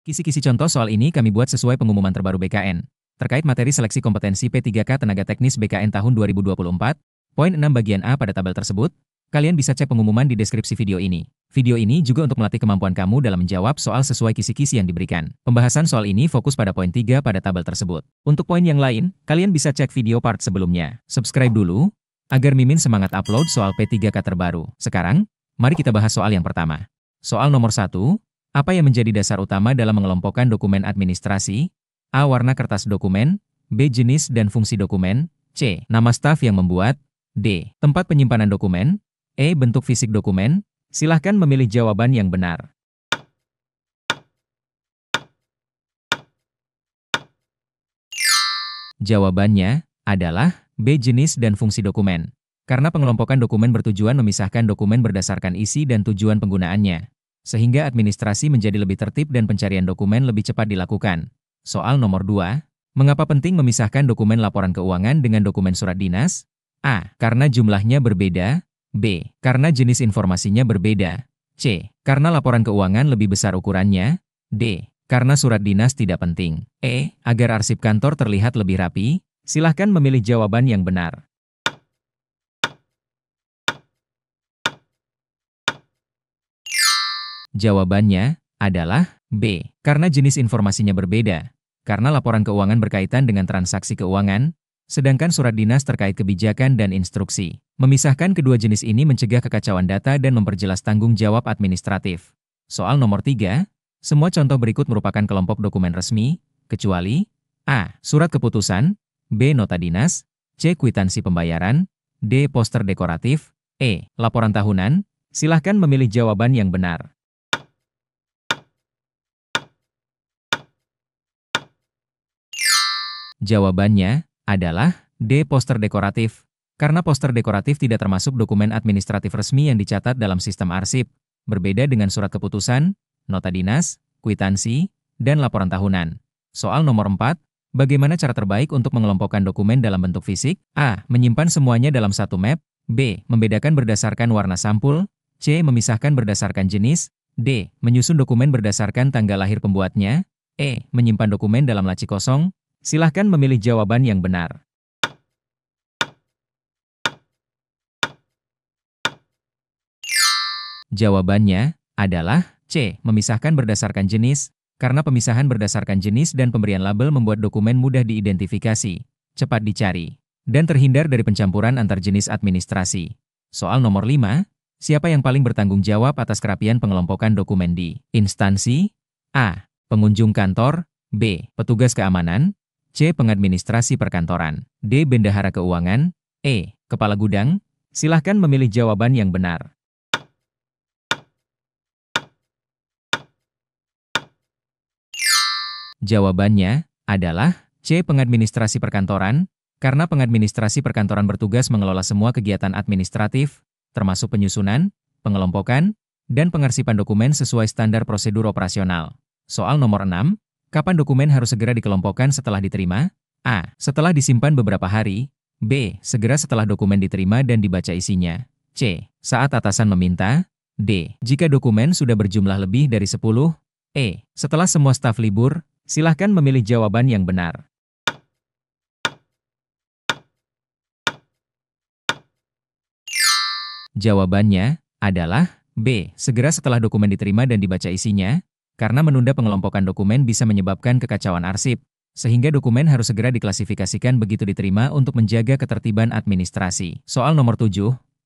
Kisi-kisi contoh soal ini kami buat sesuai pengumuman terbaru BKN. Terkait materi seleksi kompetensi P3K Tenaga Teknis BKN tahun 2024, poin 6 bagian A pada tabel tersebut, kalian bisa cek pengumuman di deskripsi video ini. Video ini juga untuk melatih kemampuan kamu dalam menjawab soal sesuai kisi-kisi yang diberikan. Pembahasan soal ini fokus pada poin 3 pada tabel tersebut. Untuk poin yang lain, kalian bisa cek video part sebelumnya. Subscribe dulu, agar Mimin semangat upload soal P3K terbaru. Sekarang, mari kita bahas soal yang pertama. Soal nomor 1, apa yang menjadi dasar utama dalam mengelompokkan dokumen administrasi? A. Warna kertas dokumen. B. Jenis dan fungsi dokumen. C. Nama staf yang membuat. D. Tempat penyimpanan dokumen. E. Bentuk fisik dokumen. Silahkan memilih jawaban yang benar. Jawabannya adalah B. Jenis dan fungsi dokumen. Karena pengelompokan dokumen bertujuan memisahkan dokumen berdasarkan isi dan tujuan penggunaannya, sehingga administrasi menjadi lebih tertib dan pencarian dokumen lebih cepat dilakukan. Soal nomor 2, mengapa penting memisahkan dokumen laporan keuangan dengan dokumen surat dinas? A. Karena jumlahnya berbeda. B. Karena jenis informasinya berbeda. C. Karena laporan keuangan lebih besar ukurannya. D. Karena surat dinas tidak penting. E. Agar arsip kantor terlihat lebih rapi. Silahkan memilih jawaban yang benar. Jawabannya adalah B. Karena jenis informasinya berbeda. Karena laporan keuangan berkaitan dengan transaksi keuangan, sedangkan surat dinas terkait kebijakan dan instruksi. Memisahkan kedua jenis ini mencegah kekacauan data dan memperjelas tanggung jawab administratif. Soal nomor 3, semua contoh berikut merupakan kelompok dokumen resmi, kecuali A. Surat keputusan. B. Nota dinas. C. Kwitansi pembayaran. D. Poster dekoratif. E. Laporan tahunan. Silahkan memilih jawaban yang benar. Jawabannya adalah D. Poster dekoratif. Karena poster dekoratif tidak termasuk dokumen administratif resmi yang dicatat dalam sistem arsip, berbeda dengan surat keputusan, nota dinas, kwitansi, dan laporan tahunan. Soal nomor 4, bagaimana cara terbaik untuk mengelompokkan dokumen dalam bentuk fisik? A. Menyimpan semuanya dalam satu map. B. Membedakan berdasarkan warna sampul. C. Memisahkan berdasarkan jenis. D. Menyusun dokumen berdasarkan tanggal lahir pembuatnya. E. Menyimpan dokumen dalam laci kosong. Silahkan memilih jawaban yang benar. Jawabannya adalah C. Memisahkan berdasarkan jenis. Karena pemisahan berdasarkan jenis dan pemberian label membuat dokumen mudah diidentifikasi, cepat dicari, dan terhindar dari pencampuran antar jenis administrasi. Soal nomor 5, siapa yang paling bertanggung jawab atas kerapian pengelompokan dokumen di instansi? A. Pengunjung kantor. B. Petugas keamanan. C. Pengadministrasi perkantoran. D. Bendahara keuangan. E. Kepala gudang. Silahkan memilih jawaban yang benar. Jawabannya adalah C. Pengadministrasi perkantoran. Karena pengadministrasi perkantoran bertugas mengelola semua kegiatan administratif, termasuk penyusunan, pengelompokan, dan pengarsipan dokumen sesuai standar prosedur operasional. Soal nomor 6, kapan dokumen harus segera dikelompokkan setelah diterima? A. Setelah disimpan beberapa hari. B. Segera setelah dokumen diterima dan dibaca isinya. C. Saat atasan meminta. D. Jika dokumen sudah berjumlah lebih dari 10. E. Setelah semua staf libur. Silahkan memilih jawaban yang benar. Jawabannya adalah B. Segera setelah dokumen diterima dan dibaca isinya. Karena menunda pengelompokan dokumen bisa menyebabkan kekacauan arsip, sehingga dokumen harus segera diklasifikasikan begitu diterima untuk menjaga ketertiban administrasi. Soal nomor 7,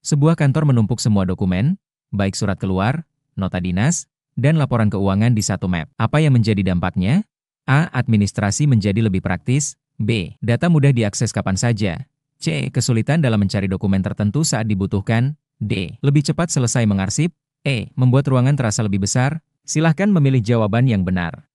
sebuah kantor menumpuk semua dokumen, baik surat keluar, nota dinas, dan laporan keuangan di satu map. Apa yang menjadi dampaknya? A. Administrasi menjadi lebih praktis. B. Data mudah diakses kapan saja. C. Kesulitan dalam mencari dokumen tertentu saat dibutuhkan. D. Lebih cepat selesai mengarsip. E. Membuat ruangan terasa lebih besar. Silahkan memilih jawaban yang benar.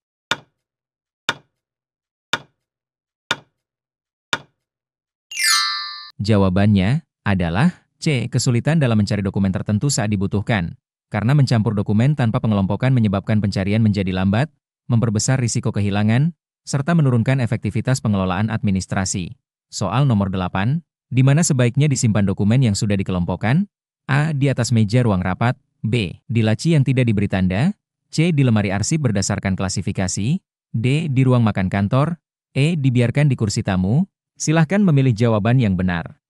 Jawabannya adalah C. Kesulitan dalam mencari dokumen tertentu saat dibutuhkan. Karena mencampur dokumen tanpa pengelompokan menyebabkan pencarian menjadi lambat, memperbesar risiko kehilangan, serta menurunkan efektivitas pengelolaan administrasi. Soal nomor 8, di mana sebaiknya disimpan dokumen yang sudah dikelompokkan? A. Di atas meja ruang rapat. B. Di laci yang tidak diberi tanda. C. Di lemari arsip berdasarkan klasifikasi. D. Di ruang makan kantor. E. Dibiarkan di kursi tamu. Silahkan memilih jawaban yang benar.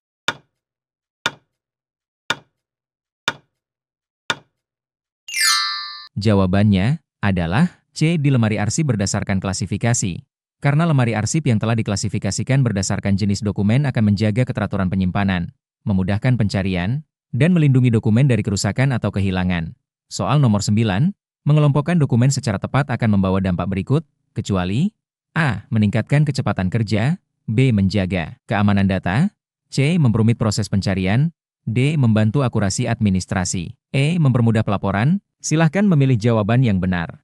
Jawabannya adalah C. Di lemari arsip berdasarkan klasifikasi. Karena lemari arsip yang telah diklasifikasikan berdasarkan jenis dokumen akan menjaga keteraturan penyimpanan, memudahkan pencarian, dan melindungi dokumen dari kerusakan atau kehilangan. Soal nomor 9, mengelompokkan dokumen secara tepat akan membawa dampak berikut, kecuali A. Meningkatkan kecepatan kerja. B. Menjaga keamanan data. C. Memperumit proses pencarian. D. Membantu akurasi administrasi. E. Mempermudah pelaporan. Silahkan memilih jawaban yang benar.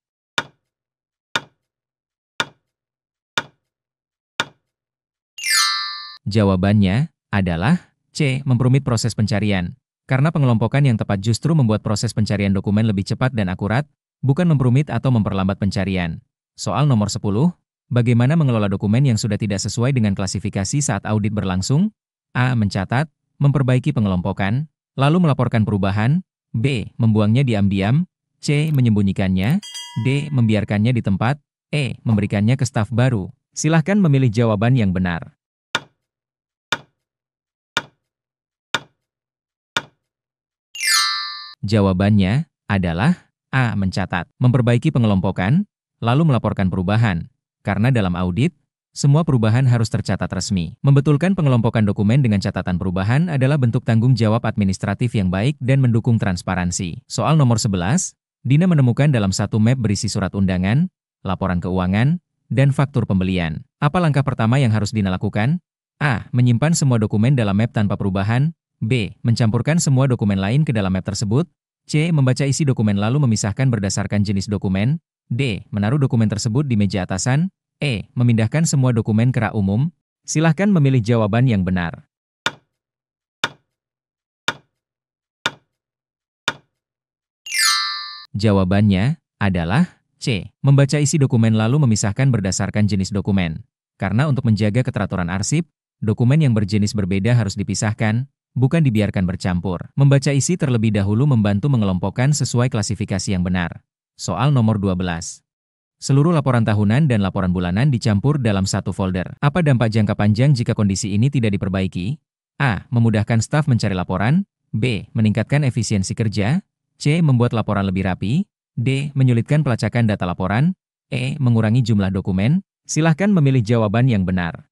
Jawabannya adalah C. Memperumit proses pencarian. Karena pengelompokan yang tepat justru membuat proses pencarian dokumen lebih cepat dan akurat, bukan memperumit atau memperlambat pencarian. Soal nomor 10, bagaimana mengelola dokumen yang sudah tidak sesuai dengan klasifikasi saat audit berlangsung? A. Mencatat, memperbaiki pengelompokan, lalu melaporkan perubahan. B. Membuangnya diam-diam. C. Menyembunyikannya. D. Membiarkannya di tempat. E. Memberikannya ke staf baru. Silahkan memilih jawaban yang benar. Jawabannya adalah A. Mencatat, memperbaiki pengelompokan, lalu melaporkan perubahan. Karena dalam audit, semua perubahan harus tercatat resmi. Membetulkan pengelompokan dokumen dengan catatan perubahan adalah bentuk tanggung jawab administratif yang baik dan mendukung transparansi. Soal nomor 11, Dina menemukan dalam satu map berisi surat undangan, laporan keuangan, dan faktur pembelian. Apa langkah pertama yang harus Dina lakukan? A. Menyimpan semua dokumen dalam map tanpa perubahan. B. Mencampurkan semua dokumen lain ke dalam map tersebut. C. Membaca isi dokumen lalu memisahkan berdasarkan jenis dokumen. D. Menaruh dokumen tersebut di meja atasan. E. Memindahkan semua dokumen ke rak umum. Silahkan memilih jawaban yang benar. Jawabannya adalah C. Membaca isi dokumen lalu memisahkan berdasarkan jenis dokumen. Karena untuk menjaga keteraturan arsip, dokumen yang berjenis berbeda harus dipisahkan, bukan dibiarkan bercampur. Membaca isi terlebih dahulu membantu mengelompokkan sesuai klasifikasi yang benar. Soal nomor 12. Seluruh laporan tahunan dan laporan bulanan dicampur dalam satu folder. Apa dampak jangka panjang jika kondisi ini tidak diperbaiki? A. Memudahkan staf mencari laporan. B. Meningkatkan efisiensi kerja. C. Membuat laporan lebih rapi. D. Menyulitkan pelacakan data laporan. E. Mengurangi jumlah dokumen. Silahkan memilih jawaban yang benar.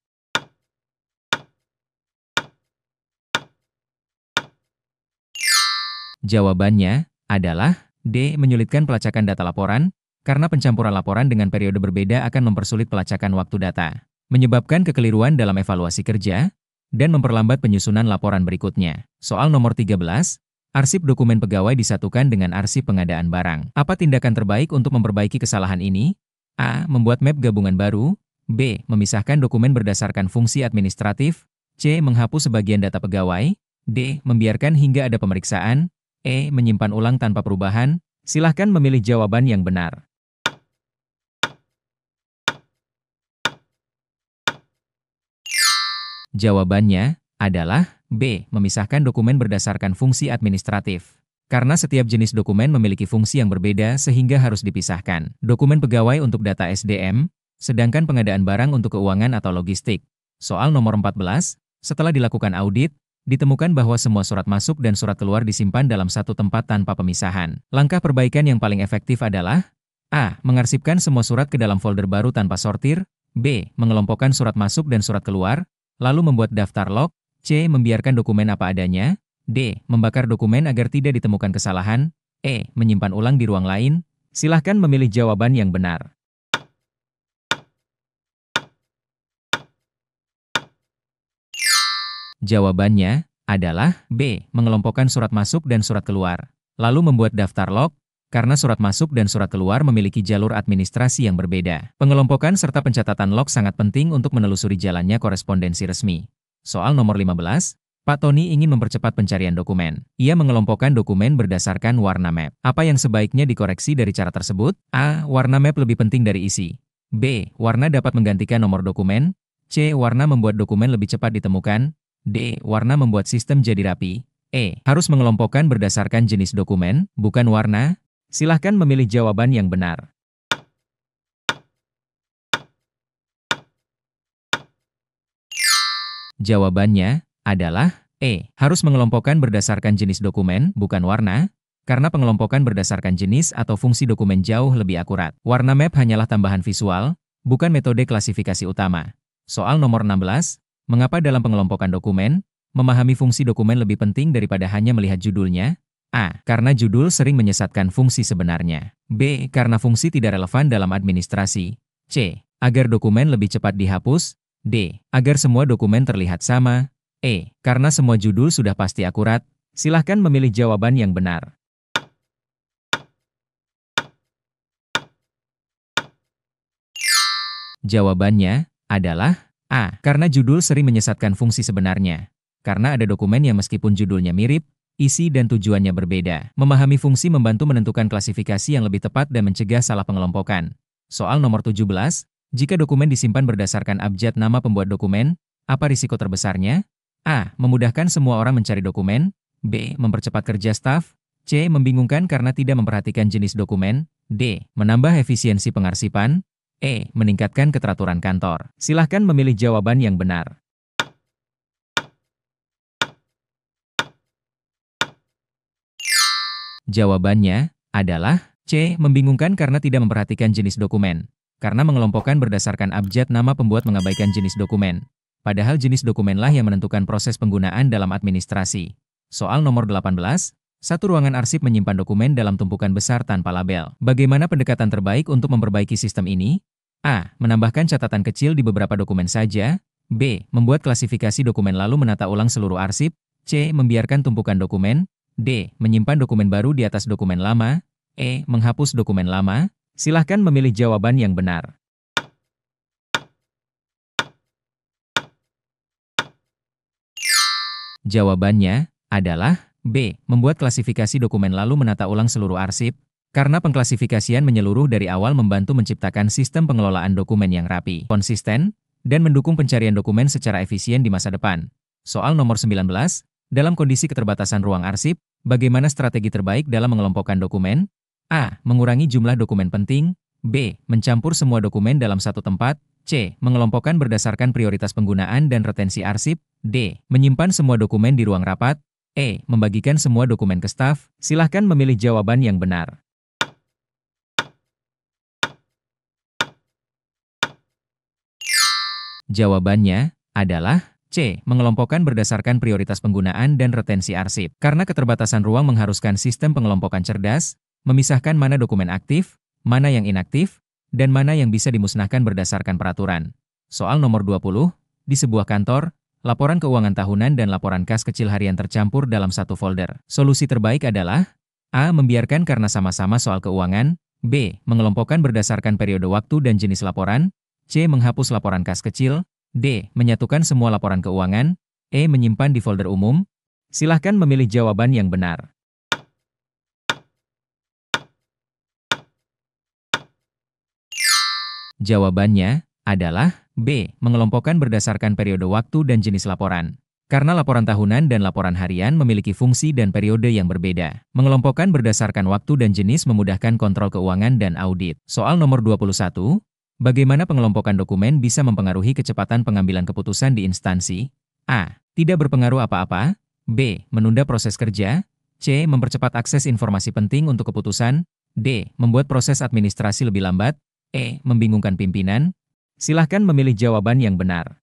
Jawabannya adalah D. Menyulitkan pelacakan data laporan, karena pencampuran laporan dengan periode berbeda akan mempersulit pelacakan waktu data, menyebabkan kekeliruan dalam evaluasi kerja, dan memperlambat penyusunan laporan berikutnya. Soal nomor 13, arsip dokumen pegawai disatukan dengan arsip pengadaan barang. Apa tindakan terbaik untuk memperbaiki kesalahan ini? A. Membuat map gabungan baru. B. Memisahkan dokumen berdasarkan fungsi administratif. C. Menghapus sebagian data pegawai. D. Membiarkan hingga ada pemeriksaan. E. Menyimpan ulang tanpa perubahan. Silahkan memilih jawaban yang benar. Jawabannya adalah B. Memisahkan dokumen berdasarkan fungsi administratif. Karena setiap jenis dokumen memiliki fungsi yang berbeda sehingga harus dipisahkan. Dokumen pegawai untuk data SDM, sedangkan pengadaan barang untuk keuangan atau logistik. Soal nomor 14, setelah dilakukan audit, ditemukan bahwa semua surat masuk dan surat keluar disimpan dalam satu tempat tanpa pemisahan. Langkah perbaikan yang paling efektif adalah A. Mengarsipkan semua surat ke dalam folder baru tanpa sortir. B. Mengelompokkan surat masuk dan surat keluar, lalu membuat daftar log. C. Membiarkan dokumen apa adanya. D. Membakar dokumen agar tidak ditemukan kesalahan. E. Menyimpan ulang di ruang lain. Silahkan memilih jawaban yang benar. Jawabannya adalah B. Mengelompokkan surat masuk dan surat keluar, lalu membuat daftar log, karena surat masuk dan surat keluar memiliki jalur administrasi yang berbeda. Pengelompokan serta pencatatan log sangat penting untuk menelusuri jalannya korespondensi resmi. Soal nomor 15, Pak Tony ingin mempercepat pencarian dokumen. Ia mengelompokkan dokumen berdasarkan warna map. Apa yang sebaiknya dikoreksi dari cara tersebut? A. Warna map lebih penting dari isi. B. Warna dapat menggantikan nomor dokumen. C. Warna membuat dokumen lebih cepat ditemukan. D. Warna membuat sistem jadi rapi. E. Harus mengelompokkan berdasarkan jenis dokumen, bukan warna. Silahkan memilih jawaban yang benar. Jawabannya adalah E. Harus mengelompokkan berdasarkan jenis dokumen, bukan warna, karena pengelompokan berdasarkan jenis atau fungsi dokumen jauh lebih akurat. Warna map hanyalah tambahan visual, bukan metode klasifikasi utama. Soal nomor 16, mengapa dalam pengelompokan dokumen, memahami fungsi dokumen lebih penting daripada hanya melihat judulnya? A. Karena judul sering menyesatkan fungsi sebenarnya. B. Karena fungsi tidak relevan dalam administrasi. C. Agar dokumen lebih cepat dihapus. D. Agar semua dokumen terlihat sama. E. Karena semua judul sudah pasti akurat. Silahkan memilih jawaban yang benar. Jawabannya adalah A. Karena judul sering menyesatkan fungsi sebenarnya. Karena ada dokumen yang meskipun judulnya mirip, isi dan tujuannya berbeda. Memahami fungsi membantu menentukan klasifikasi yang lebih tepat dan mencegah salah pengelompokan. Soal nomor 17, jika dokumen disimpan berdasarkan abjad nama pembuat dokumen, apa risiko terbesarnya? A. Memudahkan semua orang mencari dokumen. B. Mempercepat kerja staf. C. Membingungkan karena tidak memperhatikan jenis dokumen. D. Menambah efisiensi pengarsipan. E. Meningkatkan keteraturan kantor. Silahkan memilih jawaban yang benar. Jawabannya adalah C. Membingungkan karena tidak memperhatikan jenis dokumen. Karena mengelompokkan berdasarkan abjad nama pembuat mengabaikan jenis dokumen. Padahal jenis dokumenlah yang menentukan proses penggunaan dalam administrasi. Soal nomor 18, satu ruangan arsip menyimpan dokumen dalam tumpukan besar tanpa label. Bagaimana pendekatan terbaik untuk memperbaiki sistem ini? A. Menambahkan catatan kecil di beberapa dokumen saja. B. Membuat klasifikasi dokumen lalu menata ulang seluruh arsip. C. Membiarkan tumpukan dokumen. D. Menyimpan dokumen baru di atas dokumen lama. E. Menghapus dokumen lama. Silahkan memilih jawaban yang benar. Jawabannya adalah B. Membuat klasifikasi dokumen lalu menata ulang seluruh arsip. Karena pengklasifikasian menyeluruh dari awal membantu menciptakan sistem pengelolaan dokumen yang rapi, konsisten, dan mendukung pencarian dokumen secara efisien di masa depan. Soal nomor 19, dalam kondisi keterbatasan ruang arsip, bagaimana strategi terbaik dalam mengelompokkan dokumen? A. Mengurangi jumlah dokumen penting. B. Mencampur semua dokumen dalam satu tempat. C. Mengelompokkan berdasarkan prioritas penggunaan dan retensi arsip. D. Menyimpan semua dokumen di ruang rapat. E. Membagikan semua dokumen ke staf. Silahkan memilih jawaban yang benar. Jawabannya adalah C. Mengelompokkan berdasarkan prioritas penggunaan dan retensi arsip. Karena keterbatasan ruang mengharuskan sistem pengelompokan cerdas, memisahkan mana dokumen aktif, mana yang inaktif, dan mana yang bisa dimusnahkan berdasarkan peraturan. Soal nomor 20, di sebuah kantor, laporan keuangan tahunan dan laporan kas kecil harian tercampur dalam satu folder. Solusi terbaik adalah A. Membiarkan karena sama-sama soal keuangan. B. Mengelompokkan berdasarkan periode waktu dan jenis laporan. C. Menghapus laporan kas kecil. D. Menyatukan semua laporan keuangan. E. Menyimpan di folder umum. Silahkan memilih jawaban yang benar. Jawabannya adalah B. Mengelompokkan berdasarkan periode waktu dan jenis laporan. Karena laporan tahunan dan laporan harian memiliki fungsi dan periode yang berbeda. Mengelompokkan berdasarkan waktu dan jenis memudahkan kontrol keuangan dan audit. Soal nomor 21, bagaimana pengelompokan dokumen bisa mempengaruhi kecepatan pengambilan keputusan di instansi? A. Tidak berpengaruh apa-apa. B. Menunda proses kerja. C. Mempercepat akses informasi penting untuk keputusan. D. Membuat proses administrasi lebih lambat. E. Membingungkan pimpinan. Silahkan memilih jawaban yang benar.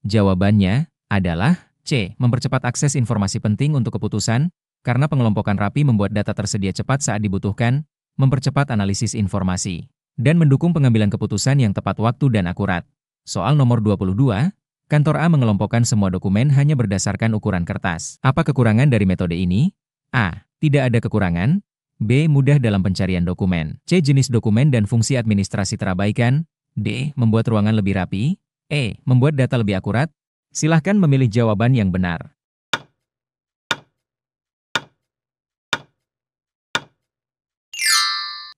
Jawabannya adalah C. Mempercepat akses informasi penting untuk keputusan, karena pengelompokan rapi membuat data tersedia cepat saat dibutuhkan, mempercepat analisis informasi, dan mendukung pengambilan keputusan yang tepat waktu dan akurat. Soal nomor 22, kantor A mengelompokkan semua dokumen hanya berdasarkan ukuran kertas. Apa kekurangan dari metode ini? A. Tidak ada kekurangan. B. Mudah dalam pencarian dokumen. C. Jenis dokumen dan fungsi administrasi terabaikan. D. Membuat ruangan lebih rapi. E. Membuat data lebih akurat. Silahkan memilih jawaban yang benar.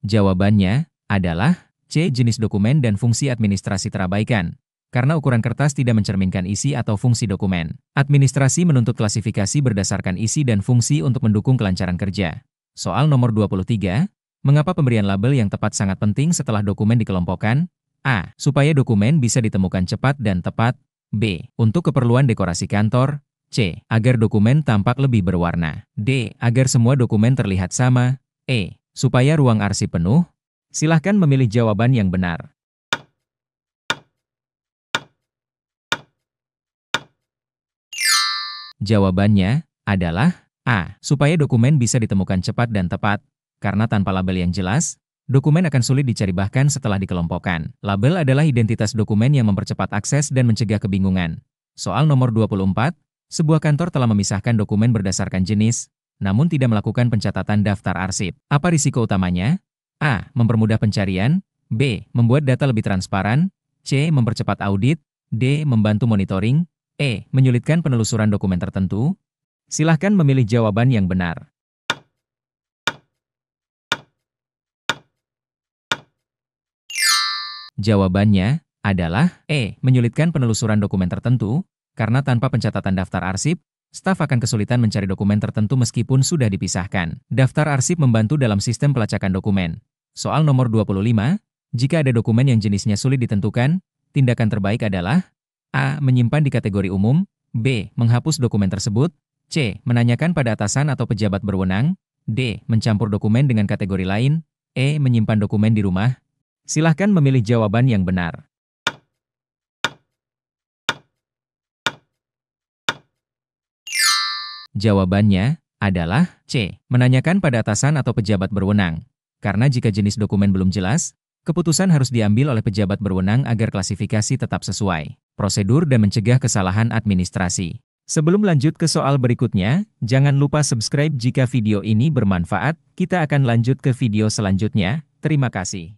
Jawabannya adalah C. Jenis dokumen dan fungsi administrasi terabaikan. karena ukuran kertas tidak mencerminkan isi atau fungsi dokumen. Administrasi menuntut klasifikasi berdasarkan isi dan fungsi untuk mendukung kelancaran kerja. Soal nomor 23, mengapa pemberian label yang tepat sangat penting setelah dokumen dikelompokkan? A. Supaya dokumen bisa ditemukan cepat dan tepat. B. Untuk keperluan dekorasi kantor. C. Agar dokumen tampak lebih berwarna. D. Agar semua dokumen terlihat sama. E. Supaya ruang arsip penuh. Silahkan memilih jawaban yang benar. Jawabannya adalah A. Supaya dokumen bisa ditemukan cepat dan tepat. Karena tanpa label yang jelas, dokumen akan sulit dicari bahkan setelah dikelompokkan. Label adalah identitas dokumen yang mempercepat akses dan mencegah kebingungan. Soal nomor 24, sebuah kantor telah memisahkan dokumen berdasarkan jenis, namun tidak melakukan pencatatan daftar arsip. Apa risiko utamanya? A. Mempermudah pencarian. B. Membuat data lebih transparan. C. Mempercepat audit. D. Membantu monitoring. E. Menyulitkan penelusuran dokumen tertentu. Silahkan memilih jawaban yang benar. Jawabannya adalah E. Menyulitkan penelusuran dokumen tertentu, karena tanpa pencatatan daftar arsip, staf akan kesulitan mencari dokumen tertentu meskipun sudah dipisahkan. Daftar arsip membantu dalam sistem pelacakan dokumen. Soal nomor 25, jika ada dokumen yang jenisnya sulit ditentukan, tindakan terbaik adalah A. Menyimpan di kategori umum. B. Menghapus dokumen tersebut. C. Menanyakan pada atasan atau pejabat berwenang. D. Mencampur dokumen dengan kategori lain. E. Menyimpan dokumen di rumah. Silahkan memilih jawaban yang benar. Jawabannya adalah C. Menanyakan pada atasan atau pejabat berwenang. Karena jika jenis dokumen belum jelas, keputusan harus diambil oleh pejabat berwenang agar klasifikasi tetap sesuai prosedur dan mencegah kesalahan administrasi. Sebelum lanjut ke soal berikutnya, jangan lupa subscribe jika video ini bermanfaat. Kita akan lanjut ke video selanjutnya. Terima kasih.